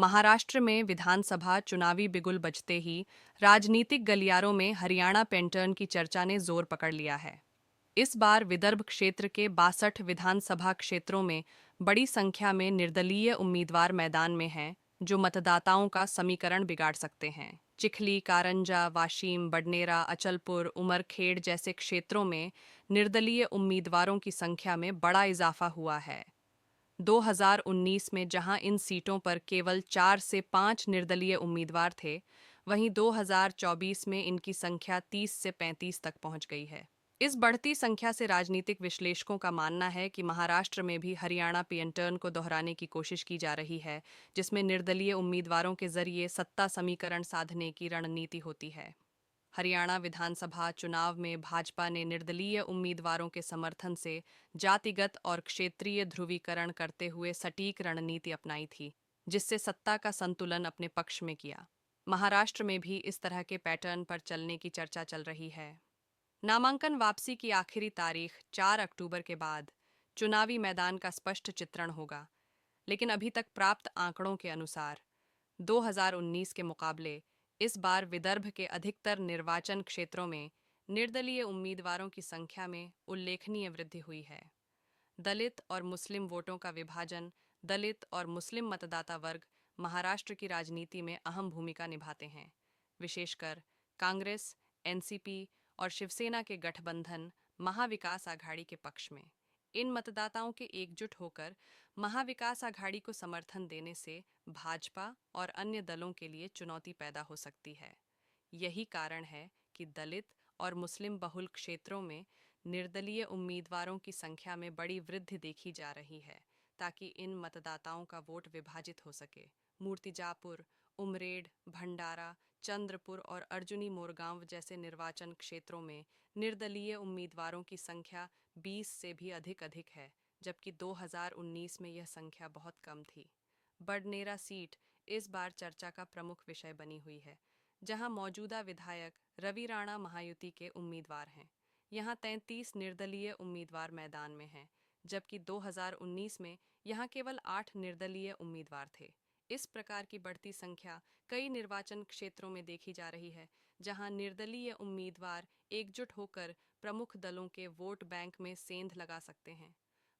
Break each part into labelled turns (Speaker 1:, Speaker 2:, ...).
Speaker 1: महाराष्ट्र में विधानसभा चुनावी बिगुल बजते ही राजनीतिक गलियारों में हरियाणा पैटर्न की चर्चा ने जोर पकड़ लिया है। इस बार विदर्भ क्षेत्र के 62 विधानसभा क्षेत्रों में बड़ी संख्या में निर्दलीय उम्मीदवार मैदान में हैं, जो मतदाताओं का समीकरण बिगाड़ सकते हैं। चिखली, कारंजा, वाशीम, बडनेरा, अचलपुर, उमरखेड़ जैसे क्षेत्रों में निर्दलीय उम्मीदवारों की संख्या में बड़ा इजाफा हुआ है। 2019 में जहां इन सीटों पर केवल 4 से 5 निर्दलीय उम्मीदवार थे, वहीं 2024 में इनकी संख्या 30 से 35 तक पहुंच गई है। इस बढ़ती संख्या से राजनीतिक विश्लेषकों का मानना है कि महाराष्ट्र में भी हरियाणा पैटर्न को दोहराने की कोशिश की जा रही है, जिसमें निर्दलीय उम्मीदवारों के जरिए सत्ता समीकरण साधने की रणनीति होती है। हरियाणा विधानसभा चुनाव में भाजपा ने निर्दलीय उम्मीदवारों के समर्थन से जातिगत और क्षेत्रीय ध्रुवीकरण करते हुए सटीक रणनीति अपनाई थी, जिससे सत्ता का संतुलन अपने पक्ष में किया। महाराष्ट्र में भी इस तरह के पैटर्न पर चलने की चर्चा चल रही है। नामांकन वापसी की आखिरी तारीख 4 अक्टूबर के बाद चुनावी मैदान का स्पष्ट चित्रण होगा, लेकिन अभी तक प्राप्त आंकड़ों के अनुसार 2019 के मुकाबले इस बार विदर्भ के अधिकतर निर्वाचन क्षेत्रों में निर्दलीय उम्मीदवारों की संख्या में उल्लेखनीय वृद्धि हुई है। दलित और मुस्लिम वोटों का विभाजन। दलित और मुस्लिम मतदाता वर्ग महाराष्ट्र की राजनीति में अहम भूमिका निभाते हैं, विशेषकर कांग्रेस, एनसीपी और शिवसेना के गठबंधन महाविकास आघाड़ी के पक्ष में। इन मतदाताओं के एकजुट होकर महाविकास आघाड़ी को समर्थन देने से भाजपा और अन्य दलों के लिए चुनौती पैदा हो सकती है। यही कारण है कि दलित और मुस्लिम बहुल क्षेत्रों में निर्दलीय उम्मीदवारों की संख्या में बड़ी वृद्धि देखी जा रही है, ताकि इन मतदाताओं का वोट विभाजित हो सके। मूर्तिजापुर, उमरेड, भंडारा, चंद्रपुर और अर्जुनी मोरगांव जैसे निर्वाचन क्षेत्रों में निर्दलीय उम्मीदवारों की संख्या 20 से भी अधिक है, जबकि 2019 में यह संख्या बहुत कम थी। बडनेरा सीट इस बार चर्चा का प्रमुख विषय बनी हुई है, जहां मौजूदा विधायक रवि राणा महायुति के उम्मीदवार हैं। यहां 33 निर्दलीय उम्मीदवार मैदान में हैं, जबकि 2019 में यहां केवल 8 निर्दलीय उम्मीदवार थे। इस प्रकार की बढ़ती संख्या कई निर्वाचन क्षेत्रों में देखी जा रही है, जहां निर्दलीय उम्मीदवार एकजुट होकर प्रमुख दलों के वोट बैंक में सेंध लगा सकते हैं।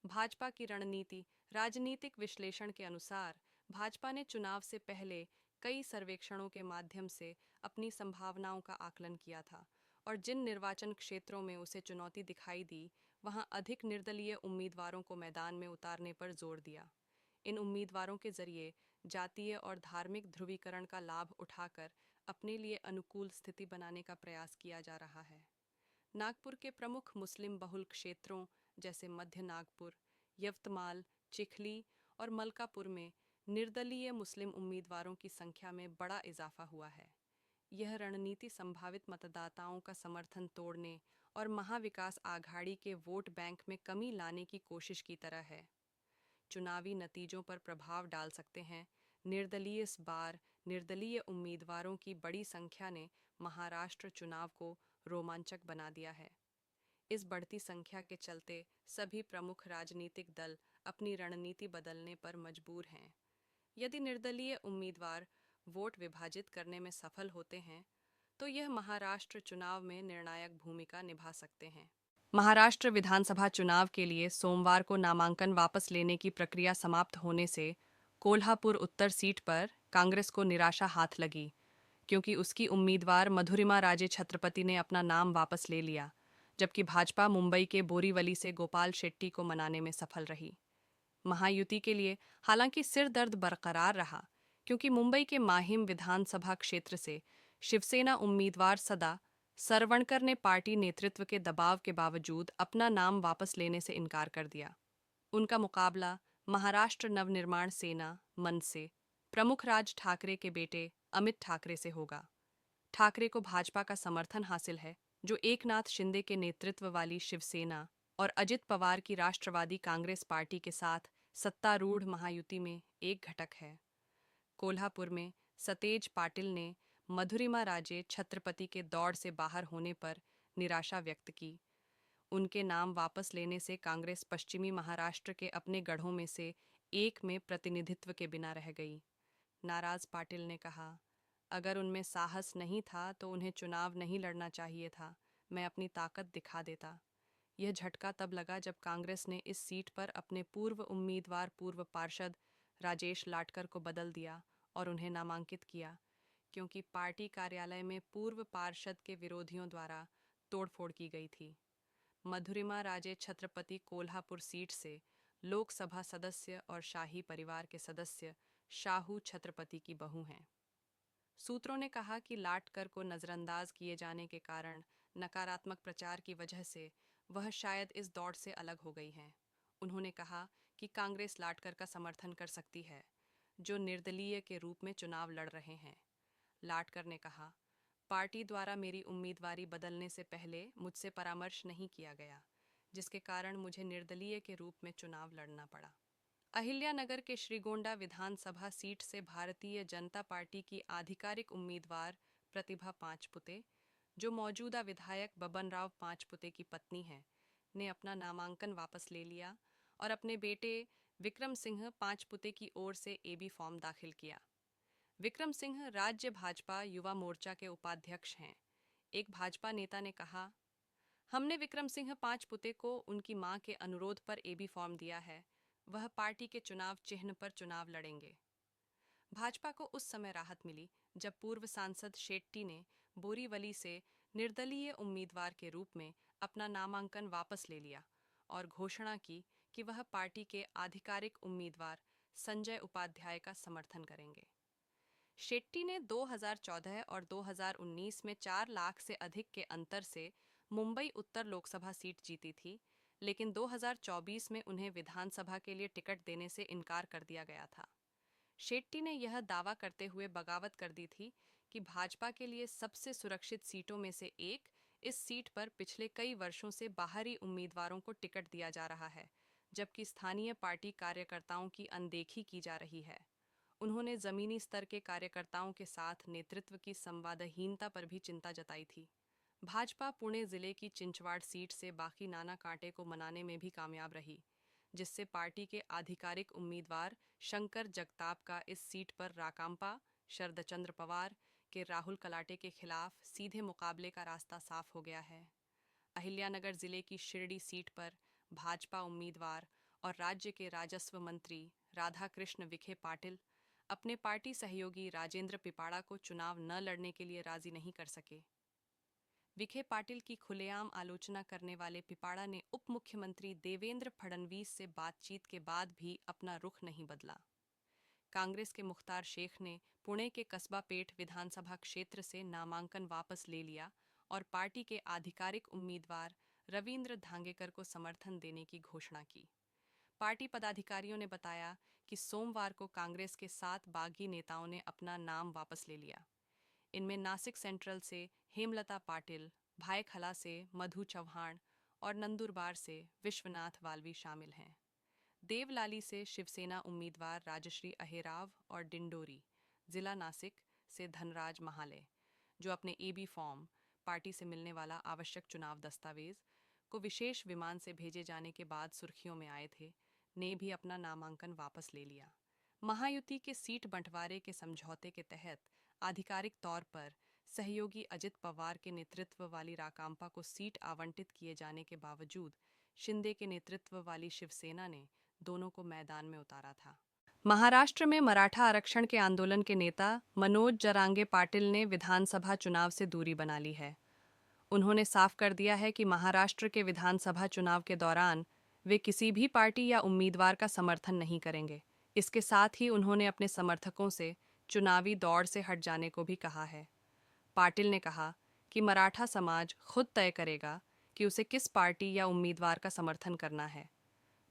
Speaker 1: भाजपा की रणनीति। राजनीतिक विश्लेषण के अनुसार भाजपा ने चुनाव से पहले कई सर्वेक्षणों के माध्यम से अपनी संभावनाओं का आकलन किया था, और जिन निर्वाचन क्षेत्रों में उसे चुनौती दिखाई दी, वहां अधिक निर्दलीय उम्मीदवारों को मैदान में उतारने पर जोर दिया। इन उम्मीदवारों के जरिए जातीय और धार्मिक ध्रुवीकरण का लाभ उठाकर अपने लिए अनुकूल स्थिति बनाने का प्रयास किया जा रहा है। नागपुर के प्रमुख मुस्लिम बहुल क्षेत्रों जैसे मध्य नागपुर, यवतमाल, चिखली और मलकापुर में निर्दलीय मुस्लिम उम्मीदवारों की संख्या में बड़ा इजाफा हुआ है। यह रणनीति संभावित मतदाताओं का समर्थन तोड़ने और महाविकास आघाड़ी के वोट बैंक में कमी लाने की कोशिश की तरह है। चुनावी नतीजों पर प्रभाव डाल सकते हैं। निर्दलीय इस बार निर्दलीय उम्मीदवारों की बड़ी संख्या ने महाराष्ट्र चुनाव को रोमांचक बना दिया है। इस बढ़ती संख्या के चलते सभी प्रमुख राजनीतिक दल अपनी रणनीति बदलने पर मजबूर हैं। यदि निर्दलीय उम्मीदवार वोट विभाजित करने में सफल होते हैं, तो यह महाराष्ट्र चुनाव में निर्णायक भूमिका निभा सकते हैं। महाराष्ट्र विधानसभा चुनाव के लिए सोमवार को नामांकन वापस लेने की प्रक्रिया समाप्त होने से कोल्हापुर उत्तर सीट पर कांग्रेस को निराशा हाथ लगी, क्योंकि उसकी उम्मीदवार मधुरिमा राजे छत्रपति ने अपना नाम वापस ले लिया, जबकि भाजपा मुंबई के बोरीवली से गोपाल शेट्टी को मनाने में सफल रही। महायुति के लिए हालांकि सिर दर्द बरकरार रहा, क्योंकि मुंबई के माहिम विधानसभा क्षेत्र से शिवसेना उम्मीदवार सदा सरवणकर ने पार्टी नेतृत्व के दबाव के बावजूद अपना नाम वापस लेने से इनकार कर दिया। उनका मुकाबला महाराष्ट्र नवनिर्माण सेना मन से प्रमुख राज ठाकरे के बेटे अमित ठाकरे से होगा। ठाकरे को भाजपा का समर्थन हासिल है, जो एकनाथ शिंदे के नेतृत्व वाली शिवसेना और अजित पवार की राष्ट्रवादी कांग्रेस पार्टी के साथ सत्तारूढ़ महायुति में एक घटक है। कोल्हापुर में सतेज पाटिल ने मधुरिमा राजे छत्रपति के दौड़ से बाहर होने पर निराशा व्यक्त की। उनके नाम वापस लेने से कांग्रेस पश्चिमी महाराष्ट्र के अपने गढ़ों में से एक में प्रतिनिधित्व के बिना रह गई। नाराज पाटिल ने कहा, अगर उनमें साहस नहीं था तो उन्हें चुनाव नहीं लड़ना चाहिए था। मैं अपनी ताकत दिखा देता। यह झटका तब लगा जब कांग्रेस ने इस सीट पर अपने पूर्व उम्मीदवार पूर्व पार्षद राजेश लाटकर को बदल दिया और उन्हें नामांकित किया, क्योंकि पार्टी कार्यालय में पूर्व पार्षद के विरोधियों द्वारा तोड़फोड़ की गई थी। मधुरिमा राजे छत्रपति कोल्हापुर सीट से लोकसभा सदस्य और शाही परिवार के सदस्य शाहू छत्रपति की बहू हैं। सूत्रों ने कहा कि लाटकर को नजरअंदाज किए जाने के कारण नकारात्मक प्रचार की वजह से वह शायद इस दौड़ से अलग हो गई हैं। उन्होंने कहा कि कांग्रेस लाटकर का समर्थन कर सकती है, जो निर्दलीय के रूप में चुनाव लड़ रहे हैं। लाटकर ने कहा, पार्टी द्वारा मेरी उम्मीदवारी बदलने से पहले मुझसे परामर्श नहीं किया गया, जिसके कारण मुझे निर्दलीय के रूप में चुनाव लड़ना पड़ा। अहिल्यानगर के श्रीगोंडा विधानसभा सीट से भारतीय जनता पार्टी की आधिकारिक उम्मीदवार प्रतिभा पांचपुते, जो मौजूदा विधायक बबन राव पांचपुते की पत्नी हैं, ने अपना नामांकन वापस ले लिया और अपने बेटे विक्रम सिंह पांचपुते की ओर से एबी फॉर्म दाखिल किया। विक्रम सिंह राज्य भाजपा युवा मोर्चा के उपाध्यक्ष हैं। एक भाजपा नेता ने कहा, हमने विक्रम सिंह पांचपुते को उनकी मां के अनुरोध पर एबी फॉर्म दिया है। वह पार्टी के चुनाव चिन्ह पर चुनाव लड़ेंगे। भाजपा को उस समय राहत मिली जब पूर्व सांसद शेट्टी ने बोरीवली से निर्दलीय उम्मीदवार के रूप में अपना नामांकन वापस ले लिया और घोषणा की कि वह पार्टी के आधिकारिक उम्मीदवार संजय उपाध्याय का समर्थन करेंगे। शेट्टी ने 2014 और 2019 में 4 लाख से अधिक के अंतर से मुंबई उत्तर लोकसभा सीट जीती थी, लेकिन 2024 में उन्हें विधानसभा के लिए टिकट देने से इनकार कर दिया गया था। शेट्टी ने यह दावा करते हुए बगावत कर दी थी कि भाजपा के लिए सबसे सुरक्षित सीटों में से एक, इस सीट पर पिछले कई वर्षों से बाहरी उम्मीदवारों को टिकट दिया जा रहा है, जबकि स्थानीय पार्टी कार्यकर्ताओं की अनदेखी की जा रही है। उन्होंने जमीनी स्तर के कार्यकर्ताओं के साथ नेतृत्व की संवादहीनता पर भी चिंता जताई थी। भाजपा पुणे जिले की चिंचवाड़ सीट से बाकी नाना कांटे को मनाने में भी कामयाब रही, जिससे पार्टी के आधिकारिक उम्मीदवार शंकर जगताप का इस सीट पर राकांपा शरदचंद्र पवार के राहुल कलाटे के खिलाफ सीधे मुकाबले का रास्ता साफ हो गया है। अहिल्यानगर जिले की शिरडी सीट पर भाजपा उम्मीदवार और राज्य के राजस्व मंत्री राधाकृष्ण विखे पाटिल अपने पार्टी सहयोगी राजेंद्र पिपाड़ा को चुनाव न लड़ने के लिए राजी नहीं कर सके। विखे पाटिल की खुलेआम आलोचना करने वाले पिपाड़ा ने उप मुख्यमंत्री देवेंद्र फडणवीस से बातचीत के बाद भी अपना रुख नहीं बदला। कांग्रेस के मुख्तार शेख ने पुणे के कस्बा पेठ विधानसभा क्षेत्र से नामांकन वापस ले लिया और पार्टी के आधिकारिक उम्मीदवार रविंद्र धांगेकर को समर्थन देने की घोषणा की। पार्टी पदाधिकारियों ने बताया कि सोमवार को कांग्रेस के 7 बागी नेताओं ने अपना नाम वापस ले लिया। इनमें नासिक सेंट्रल से हेमलता पाटिल, भायखला से मधु चौहान और नंदुरबार से विश्वनाथ वाल्वी शामिल हैं। देवलाली से शिवसेना उम्मीदवार राजश्री अहेराव और डिंडोरी, जिला नासिक से धनराज महाले, जो अपने एबी फॉर्म, पार्टी से मिलने वाला आवश्यक चुनाव दस्तावेज को विशेष विमान से भेजे जाने के बाद सुर्खियों में आए थे, ने भी अपना नामांकन वापस ले लिया। महायुति के सीट बंटवारे के समझौते के तहत आधिकारिक तौर पर सहयोगी अजित पवार के नेतृत्व वाली राकांपा को सीट आवंटित किए जाने के बावजूद शिंदे के नेतृत्व वाली शिवसेना ने दोनों को मैदान में उतारा था। महाराष्ट्र में मराठा आरक्षण के आंदोलन के नेता मनोज जरांगे पाटिल ने विधानसभा चुनाव से दूरी बना ली है। उन्होंने साफ कर दिया है कि महाराष्ट्र के विधानसभा चुनाव के दौरान वे किसी भी पार्टी या उम्मीदवार का समर्थन नहीं करेंगे। इसके साथ ही उन्होंने अपने समर्थकों से चुनावी दौड़ से हट जाने को भी कहा है। पाटिल ने कहा कि मराठा समाज खुद तय करेगा कि उसे किस पार्टी या उम्मीदवार का समर्थन करना है।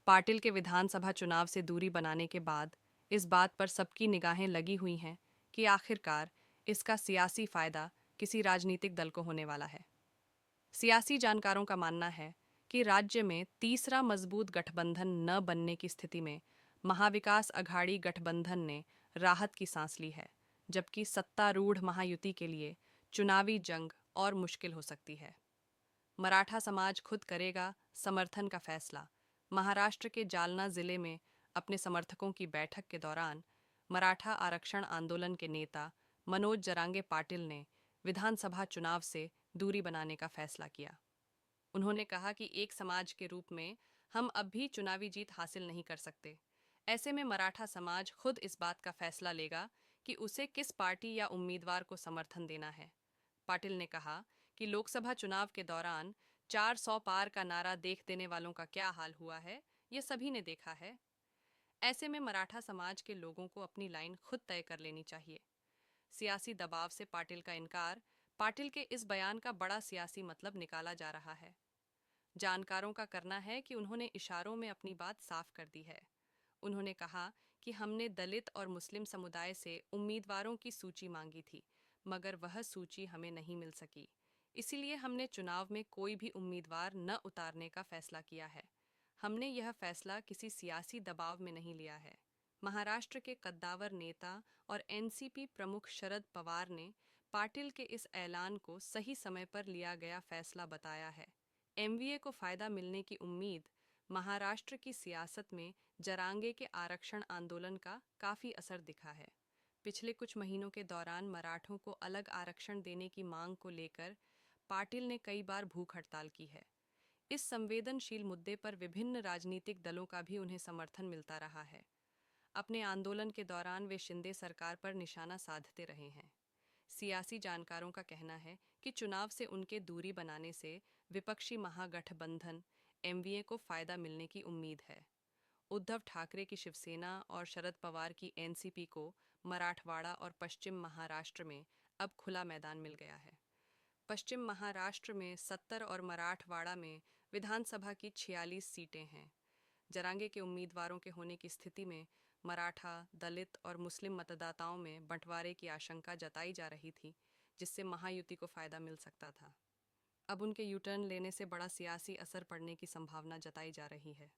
Speaker 1: पाटिल के विधानसभा चुनाव से दूरी बनाने के बाद इस बात पर सबकी निगाहें लगी हुई हैं कि आखिरकार इसका सियासी फायदा किसी राजनीतिक दल को होने वाला है। सियासी जानकारों का मानना है कि राज्य में तीसरा मजबूत गठबंधन न बनने की स्थिति में महाविकास अघाड़ी गठबंधन ने राहत की सांस ली है, जबकि सत्तारूढ़ महायुति के लिए चुनावी जंग और मुश्किल हो सकती है। मराठा समाज खुद करेगा समर्थन का फैसला। महाराष्ट्र के जालना जिले में अपने समर्थकों की बैठक के दौरान मराठा आरक्षण आंदोलन के नेता मनोज जरांगे पाटिल ने विधानसभा चुनाव से दूरी बनाने का फैसला किया। उन्होंने कहा कि एक समाज के रूप में हम अब भी चुनावी जीत हासिल नहीं कर सकते। ऐसे में मराठा समाज खुद इस बात का फैसला लेगा कि उसे किस पार्टी या उम्मीदवार को समर्थन देना है। पाटिल ने कहा कि लोकसभा चुनाव के दौरान 400 पार का नारा देख देने वालों का क्या हाल हुआ है, ये सभी ने देखा है। ऐसे में मराठा समाज के लोगों को अपनी लाइन खुद तय कर लेनी चाहिए। सियासी दबाव से पाटिल का इनकार। पाटिल के इस बयान का बड़ा सियासी मतलब निकाला जा रहा है। जानकारों का करना है कि उन्होंने इशारों में अपनी बात साफ कर दी है। उन्होंने कहा कि हमने दलित और मुस्लिम समुदाय से उम्मीदवारों की सूची मांगी थी, मगर वह सूची हमें नहीं मिल सकी। इसीलिए हमने चुनाव में कोई भी उम्मीदवार न उतारने का फैसला किया है। हमने यह फैसला किसी सियासी दबाव में नहीं लिया है। महाराष्ट्र के कद्दावर नेता और एनसीपी प्रमुख शरद पवार ने पाटिल के इस ऐलान को सही समय पर लिया गया फैसला बताया है। एमवीए को फायदा मिलने की उम्मीद। महाराष्ट्र की सियासत में जरांगे के आरक्षण आंदोलन का काफी असर दिखा है। पिछले कुछ महीनों के दौरान मराठों को अलग आरक्षण देने की मांग को लेकर पाटिल ने कई बार भूख हड़ताल की है। इस संवेदनशील मुद्दे पर विभिन्न राजनीतिक दलों का भी उन्हें समर्थन मिलता रहा है। अपने आंदोलन के दौरान वे शिंदे सरकार पर निशाना साधते रहे हैं। सियासी जानकारों का कहना है कि चुनाव से उनके दूरी बनाने से विपक्षी महागठबंधन एमवीए को फायदा मिलने की उम्मीद है। उद्धव ठाकरे की शिवसेना और शरद पवार की एनसीपी को मराठवाड़ा और पश्चिम महाराष्ट्र में अब खुला मैदान मिल गया है। पश्चिम महाराष्ट्र में 70 और मराठवाड़ा में विधानसभा की 46 सीटें हैं। जरांगे के उम्मीदवारों के होने की स्थिति में मराठा, दलित और मुस्लिम मतदाताओं में बंटवारे की आशंका जताई जा रही थी, जिससे महायुति को फायदा मिल सकता था। अब उनके यू टर्न लेने से बड़ा सियासी असर पड़ने की संभावना जताई जा रही है।